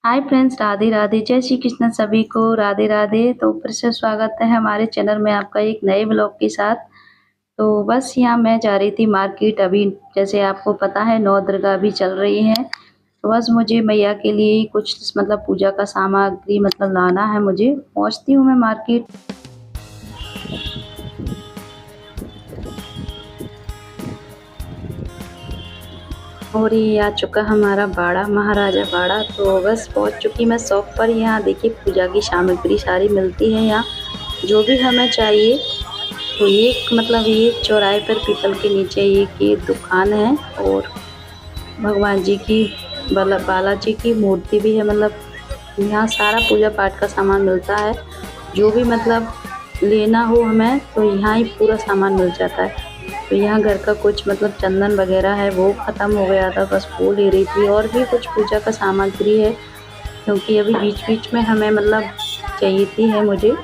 Hi friends, Radhe Radhe. जय श्री कृष्ण सभी को। राधे राधे। तो फिर से स्वागत है हमारे चैनल में आपका एक नए ब्लॉग के साथ। तो बस यहाँ मैं जा रही थी मार्केट। अभी जैसे आपको पता है नौ दुर्गा अभी चल रही है, तो बस मुझे मैया के लिए कुछ मतलब पूजा का सामग्री मतलब लाना है। मुझे पहुँचती हूँ मैं मार्केट। और ये आ चुका हमारा बाड़ा, महाराजा बाड़ा। तो बस पहुंच चुकी मैं शॉप पर। यहाँ देखिए पूजा की सामग्री सारी मिलती है यहाँ, जो भी हमें चाहिए। तो ये मतलब ये चौराहे पर पीपल के नीचे ये दुकान है, और भगवान जी की बालाजी की मूर्ति भी है। मतलब यहाँ सारा पूजा पाठ का सामान मिलता है। जो भी मतलब लेना हो हमें तो यहाँ ही पूरा सामान मिल जाता है। तो यहाँ घर का कुछ मतलब चंदन वगैरह है वो ख़त्म हो गया था, बस वो ले रही थी। और भी कुछ पूजा का सामग्री है, क्योंकि अभी बीच बीच में हमें मतलब चाहिए थी है मुझे।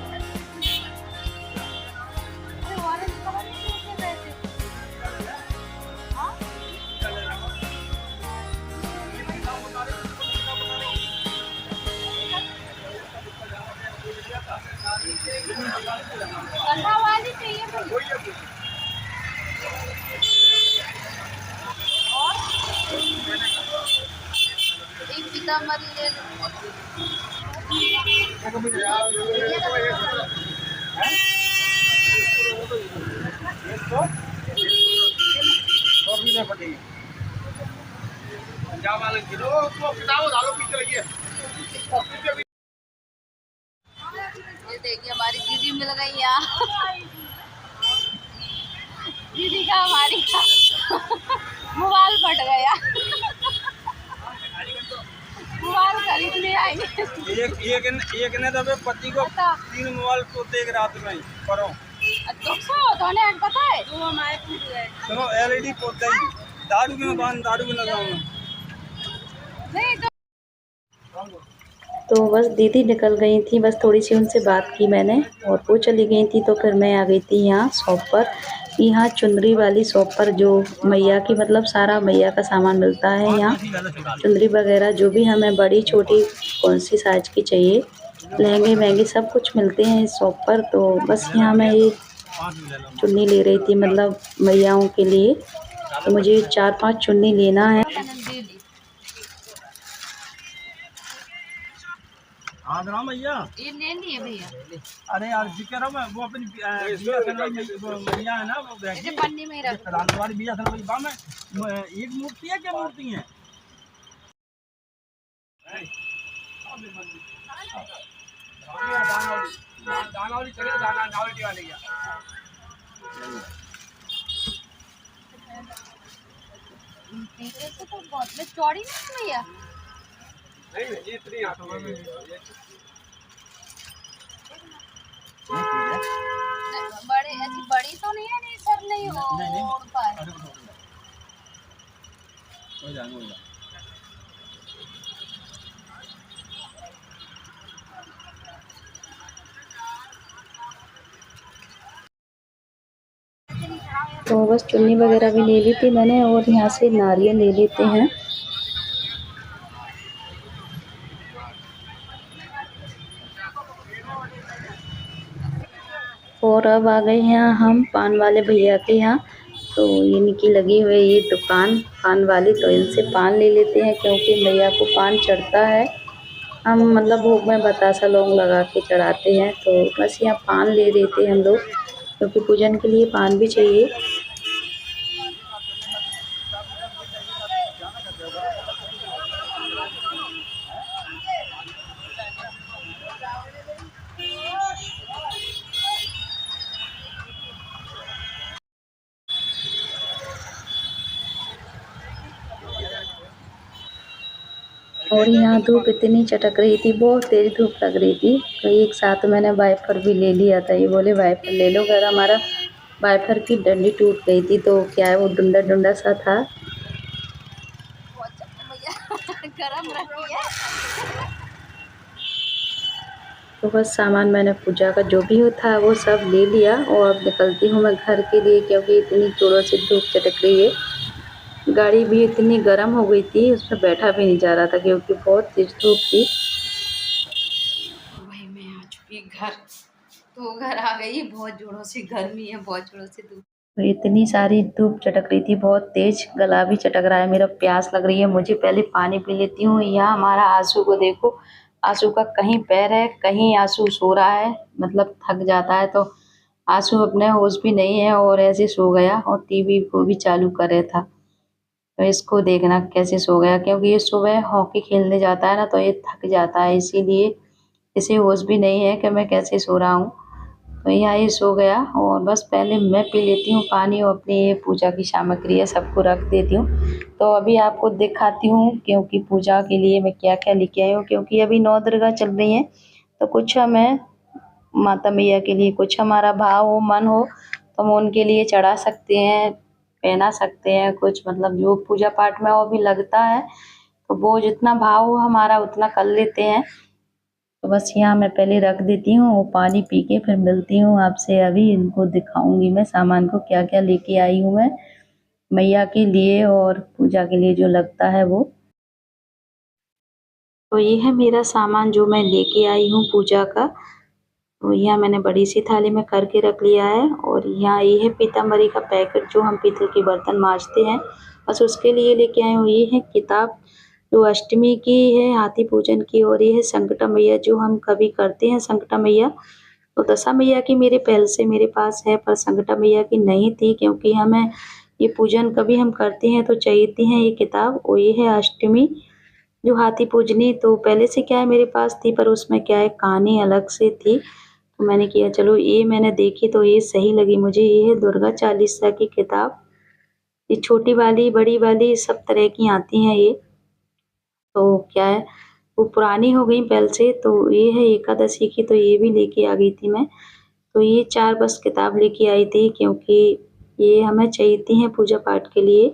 वाली चाहिए एक पीताम्बरी ले लो। ये देखिए हमारी दीदी मिल गई यहाँ। दीदी का हमारी का मोबाइल फट गया। मोबाइल खरीदने आएंगे। एक ने तो पति को 3 मोबाइल तो देख रात में करो। तो ने पता है वो हमारे फूट गए। चलो एलईडी पोते ही दारू की दुकान, दारू की लगाऊं नहीं तो बस दीदी निकल गई थी। बस थोड़ी सी उनसे बात की मैंने और वो चली गई थी। तो फिर मैं आ गई थी यहाँ शॉप पर। यहाँ चुनरी वाली शॉप पर जो मैया की मतलब सारा मैया का सामान मिलता है। यहाँ चुनरी वगैरह जो भी हमें बड़ी छोटी कौन सी साइज की चाहिए, लहंगे महंगे सब कुछ मिलते हैं इस शॉप पर। तो बस यहाँ मैं ये चुन्नी ले रही थी मतलब मैयाओं के लिए। तो मुझे 4-5 चुन्नी लेना है। भैया ये लेनी है भैया। अरे यार जी कह रहा हूँ मैं, वो अपनी भैया है ना, वो पन्नी में रख वाली भैया में एक मूर्ति है। क्या मूर्ति है? तो बहुत चौड़ी नहीं भैया। नहीं इतनी बड़े ऐसी बड़ी तो नहीं है, नहीं सर नहीं हो पाए। तो बस चुन्नी वगैरह भी ले ली थी मैंने, और यहाँ से नारियल ले लेते हैं। और अब आ गए हैं हम पान वाले भैया के यहाँ। तो इनकी लगी हुई ये दुकान पान वाली, तो इनसे पान ले लेते हैं, क्योंकि मैया को पान चढ़ता है। हम मतलब भोग में बतासा लौंग लगा के चढ़ाते हैं। तो बस यहाँ पान ले लेते हैं हम लोग, क्योंकि पूजन के लिए पान भी चाहिए। और यहाँ धूप इतनी चटक रही थी, बहुत तेज धूप लग रही थी। तो एक साथ मैंने वाइपर भी ले लिया था। ये बोले वाइपर ले लो, अगर हमारा वाइपर की डंडी टूट गई थी। तो क्या है वो डंडा डंडा सा था। गरम रखी है। तो बस सामान मैंने पूजा का जो भी था वो सब ले लिया, और अब निकलती हूँ मैं घर के लिए, क्योंकि इतनी जोरों से धूप चटक रही है। गाड़ी भी इतनी गर्म हो गई थी, उसमें बैठा भी नहीं जा रहा था क्योंकि बहुत तेज धूप थी। भाई मैं आ चुकी घर, तो घर आ गई। बहुत जोरों से गर्मी है, बहुत जोरों से धूप। तो इतनी सारी धूप चटक रही थी, बहुत तेज, गला भी चटक रहा है मेरा, प्यास लग रही है मुझे, पहले पानी पी लेती हूँ। यहाँ हमारा आंसू को देखो, आंसू का कहीं पैर है, कहीं आंसू सो रहा है, मतलब थक जाता है तो आंसू अपने होश भी नहीं है और ऐसे सो गया और टीवी को भी चालू करे था। तो इसको देखना कैसे सो गया, क्योंकि ये सुबह हॉकी खेलने जाता है ना, तो ये थक जाता है, इसीलिए इसे होश भी नहीं है कि मैं कैसे सो रहा हूँ। तो यहाँ ये सो गया और बस पहले मैं पी लेती हूँ पानी और अपनी ये पूजा की सामग्री है सबको रख देती हूँ। तो अभी आपको दिखाती हूँ क्योंकि पूजा के लिए मैं क्या क्या लेके आई हूँ, क्योंकि अभी नौ दुर्गा चल रही हैं, तो कुछ हमें माता मैया के लिए, कुछ हमारा भाव हो, मन हो, तो हम उनके लिए चढ़ा सकते हैं, पहना सकते हैं कुछ, मतलब जो पूजा पाठ में और भी लगता है, तो वो जितना भाव हो हमारा उतना कर लेते हैं। तो बस यहाँ मैं पहले रख देती हूँ, वो पानी पी के फिर मिलती हूँ आपसे। अभी इनको दिखाऊंगी मैं सामान को क्या क्या लेके आई हूँ मैं मैया के लिए और पूजा के लिए जो लगता है वो। तो ये है मेरा सामान जो मैं लेके आई हूँ पूजा का। तो यहाँ मैंने बड़ी सी थाली में करके रख लिया है और यहाँ ये है पीताम्बरी का पैकेट जो हम पीतल के बर्तन मांजते हैं, बस उसके लिए लेके आई हूँ। ये है किताब जो अष्टमी की है, हाथी पूजन की, और ये है संकटा मैया जो हम कभी करते हैं, संकटा मैया। तो दशा मैया की मेरे पहले से मेरे पास है, पर संकटा मैया की नहीं थी, क्योंकि हमें ये पूजन कभी हम करते हैं तो चाहिए हैं ये किताब। और ये है अष्टमी जो हाथी पूजनी, तो पहले से क्या है मेरे पास थी, पर उसमें क्या है कहानी अलग से थी, तो मैंने किया चलो ये मैंने देखी तो ये सही लगी मुझे। ये है दुर्गा चालीसा की किताब, ये छोटी वाली बड़ी वाली सब तरह की आती हैं ये। तो क्या है वो पुरानी हो गई पहले से, तो ये है एकादशी की, तो ये भी लेके आ गई थी मैं। तो ये 4 बस किताब लेके आई थी, क्योंकि ये हमें चाहिए हैं पूजा पाठ के लिए।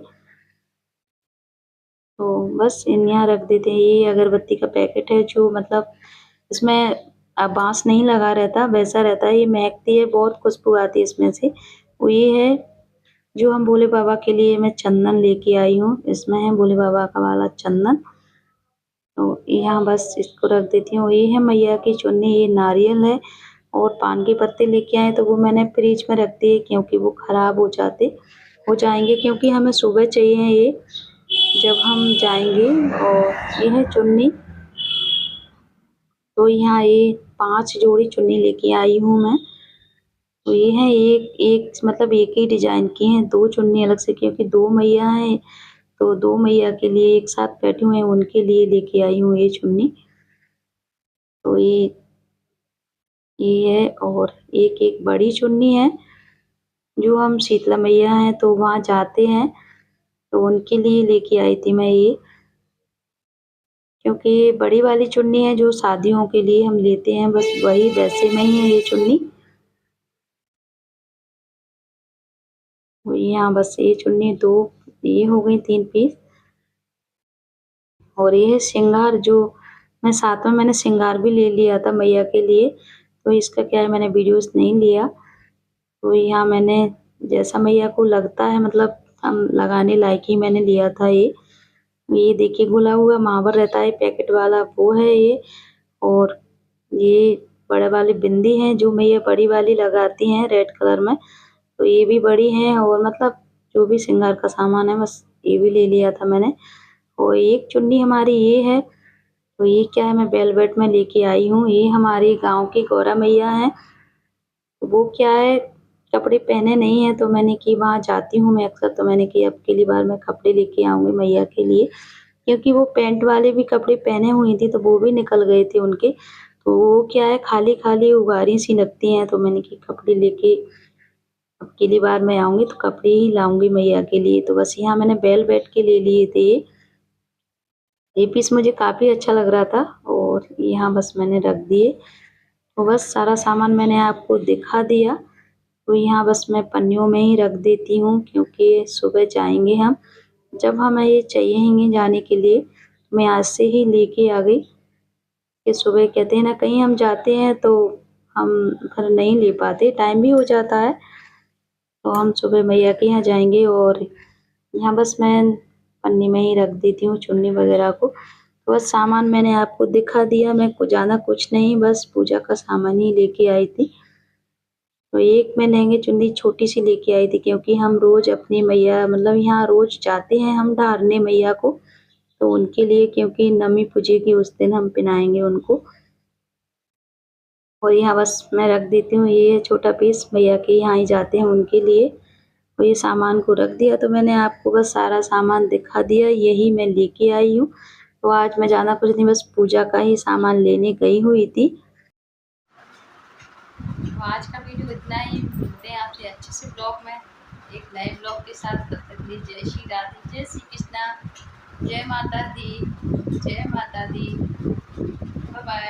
तो बस इन यहाँ रख देते हैं। ये अगरबत्ती का पैकेट है जो मतलब इसमें बाँस नहीं लगा रहता, वैसा रहता है, ये महकती है, बहुत खुशबू आती है इसमें से। वो ये है जो हम भोले बाबा के लिए मैं चंदन लेके आई हूँ, इसमें है भोले बाबा का वाला चंदन। तो यहाँ बस इसको रख देती हूँ। ये है मैया की चुन्नी, ये नारियल है और पान के पत्ते लेके आए, तो वो मैंने फ्रिज में रख दिए क्योंकि वो खराब हो जाएंगे, क्योंकि हमें सुबह चाहिए ये जब हम जाएंगे। और ये है चुन्नी, तो यहाँ ये 5 जोड़ी चुन्नी लेके आई हूँ मैं। तो ये है एक एक मतलब एक ही डिजाइन की हैं, 2 चुन्नी अलग से, क्योंकि 2 मैया हैं, तो 2 मैया के लिए एक साथ बैठे हुए हैं, उनके लिए लेके आई हूँ ये चुन्नी। तो ये है, और एक बड़ी चुन्नी है जो हम शीतला मैया हैं तो वहाँ जाते हैं, तो उनके लिए लेके आई थी मैं ये, क्योंकि ये बड़ी वाली चुन्नी है जो शादियों के लिए हम लेते हैं, बस वही वैसे में ही है ये चुन्नी। यहाँ बस ये चुन्नी 2 ये हो गई 3 पीस। और ये है श्रृंगार जो मैं साथ में मैंने श्रृंगार भी ले लिया था मैया के लिए, तो इसका क्या है मैंने वीडियोस नहीं लिया। तो यहाँ मैंने जैसा मैया को लगता है, मतलब हम लगाने लायक ही मैंने लिया था ये देखिए घुला हुआ मावर रहता है पैकेट वाला, वो है ये। और ये बड़े वाली बिंदी है जो मैया बड़ी वाली लगाती हैं रेड कलर में, तो ये भी बड़ी है। और मतलब जो भी श्रृंगार का सामान है बस ये भी ले लिया था मैंने। और एक चुन्नी हमारी ये है, तो ये क्या है मैं वेलवेट में लेके आई हूँ, ये हमारे गांव की गौरा मैया है। तो वो क्या है कपड़े पहने नहीं है, तो मैंने कि वहाँ जाती हूँ मैं अक्सर, तो मैंने कि अब अगली बार मैं कपड़े लेके आऊँगी मैया के लिए, क्योंकि वो पैंट वाले भी कपड़े पहने हुई थी तो वो भी निकल गए थे उनके, तो वो क्या है खाली-खाली उगारी सी लगती हैं, तो मैंने कि कपड़े लेके अब अगली बार मैं आऊँगी तो कपड़े ही लाऊँगी मैया के लिए। तो बस यहाँ मैंने वेलवेट के ले लिए थे ये पीस मुझे काफ़ी अच्छा लग रहा था, और यहाँ बस मैंने रख दिए। तो बस सारा सामान मैंने आपको दिखा दिया। तो यहाँ बस मैं पन्नियों में ही रख देती हूँ, क्योंकि सुबह जाएंगे हम, जब हमें ये चाहिए जाने के लिए, मैं आज से ही लेके आ गई कि सुबह कहते हैं ना कहीं हम जाते हैं तो हम घर नहीं ले पाते, टाइम भी हो जाता है, तो हम सुबह मैया के यहाँ जाएंगे और यहाँ बस मैं पन्नी में ही रख देती हूँ चुन्नी वगैरह को। तो बस सामान मैंने आपको दिखा दिया, मैं ज़्यादा कुछ नहीं, बस पूजा का सामान ही लेके आई थी। तो एक मैं लहंगे चुन्नी छोटी-सी लेके आई थी, क्योंकि हम रोज़ अपनी मैया मतलब यहाँ रोज़ जाते हैं हम ढारने मैया को, तो उनके लिए, क्योंकि नमी पूजेगी उस दिन हम पहनाएँगे उनको। और यहाँ बस मैं रख देती हूँ, ये छोटा पीस भैया के यहाँ ही जाते हैं उनके लिए। और ये सामान को रख दिया, तो मैंने आपको बस सारा सामान दिखा दिया, यही मैं लेके आई हूँ। तो आज मैं ज़्यादा कुछ नहीं, बस पूजा का ही सामान लेने गई हुई थी। तो आज का वीडियो इतना ही। मिलते हैं आपसे अच्छे से ब्लॉग में, एक नए ब्लॉग के साथ। तब तक के लिए जय श्री राधे, जय श्री कृष्णा, जय माता दी, जय माता दी। Bye bye.